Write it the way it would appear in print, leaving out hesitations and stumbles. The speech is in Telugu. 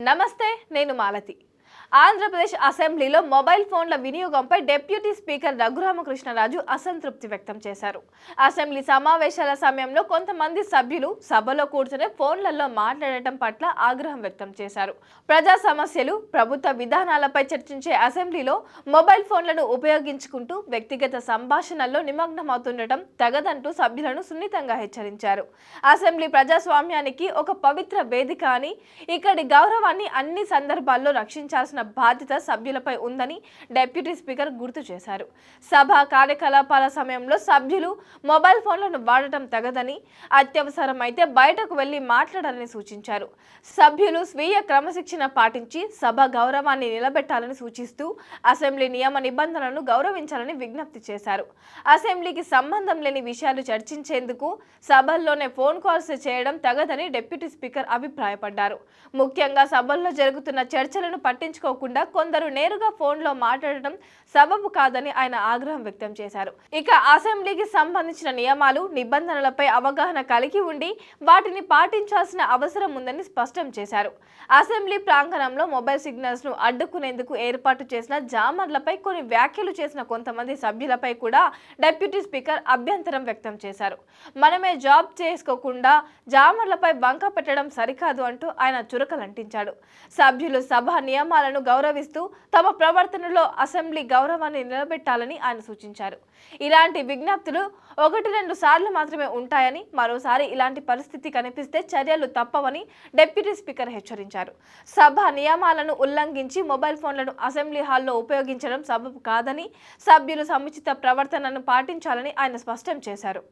నమస్తే, నేను మాలతి. ఆంధ్రప్రదేశ్ అసెంబ్లీలో మొబైల్ ఫోన్ల వినియోగంపై డిప్యూటీ స్పీకర్ రఘురామకృష్ణరాజు అసంతృప్తి వ్యక్తం చేశారు. అసెంబ్లీ సమావేశాల సమయంలో కొంతమంది సభ్యులు సభలో కూర్చుని ఫోన్లలో మాట్లాడటం పట్ల ఆగ్రహం వ్యక్తం చేశారు. ప్రజా సమస్యలు, ప్రభుత్వ విధానాలపై చర్చించే అసెంబ్లీలో మొబైల్ ఫోన్లను ఉపయోగించుకుంటూ వ్యక్తిగత సంభాషణల్లో నిమగ్నమవుతుండటం తగదంటూ సభ్యులను సున్నితంగా హెచ్చరించారు. అసెంబ్లీ ప్రజాస్వామ్యానికి ఒక పవిత్ర వేదిక అని, ఇక్కడి గౌరవాన్ని అన్ని సందర్భాల్లో రక్షించాల్సిన బాధ్యత సభ్యులపై ఉందని డిప్యూటీ స్పీకర్ గుర్తు చేశారు. సభ కార్యకలాపాల సమయంలో సభ్యులు మొబైల్ ఫోన్లను వాడటం తగదని, అత్యవసరమైతే బయటకు వెళ్లి మాట్లాడాలని సూచించారు. సభ్యులు స్వీయ క్రమశిక్షణ పాటించి సభ గౌరవాన్ని నిలబెట్టాలని సూచిస్తూ అసెంబ్లీ నియమ నిబంధనలను గౌరవించాలని విజ్ఞప్తి చేశారు. అసెంబ్లీకి సంబంధం లేని విషయాలు చర్చించేందుకు సభల్లోనే ఫోన్ కాల్స్ చేయడం తగదని డిప్యూటీ స్పీకర్ అభిప్రాయపడ్డారు. ముఖ్యంగా సభల్లో జరుగుతున్న చర్చలను పట్టించుకోకుండా కొందరు నేరుగా ఫోన్లో మాట్లాడటం సబబు కాదని ఆయన ఆగ్రహం వ్యక్తం చేశారు. ఇక అసెంబ్లీకి సంబంధించిన నియమాలు, నిబంధనలపై అవగాహన కలిగి ఉండి వాటిని పాటించాల్సిన అవసరం ఉందని స్పష్టం చేశారు. అసెంబ్లీ ప్రాంగణంలో మొబైల్ సిగ్నల్స్ ను అడ్డుకునేందుకు ఏర్పాటు చేసిన జామర్లపై కొన్ని వ్యాఖ్యలు చేసిన కొంతమంది సభ్యులపై కూడా డిప్యూటీ స్పీకర్ అభ్యంతరం వ్యక్తం చేశారు. మనమే జాబ్ చేసుకోకుండా జామర్లపై బంక పెట్టడం సరికాదు అంటూ ఆయన చురకలంటించాడు. సభ్యులు సభ నియమాలను గౌరవిస్తూ తమ ప్రవర్తనలో అసెంబ్లీ గౌరవాన్ని నిలబెట్టాలని ఆయన సూచించారు. ఇలాంటి విజ్ఞప్తులు 1-2 సార్లు మాత్రమే ఉంటాయని, మరోసారి ఇలాంటి పరిస్థితి కనిపిస్తే చర్యలు తప్పవని డిప్యూటీ స్పీకర్ హెచ్చరించారు. సభ నియమాలను ఉల్లంఘించి మొబైల్ ఫోన్లను అసెంబ్లీ హాల్లో ఉపయోగించడం సబబు కాదని, సభ్యులు సముచిత ప్రవర్తనను పాటించాలని ఆయన స్పష్టం చేశారు.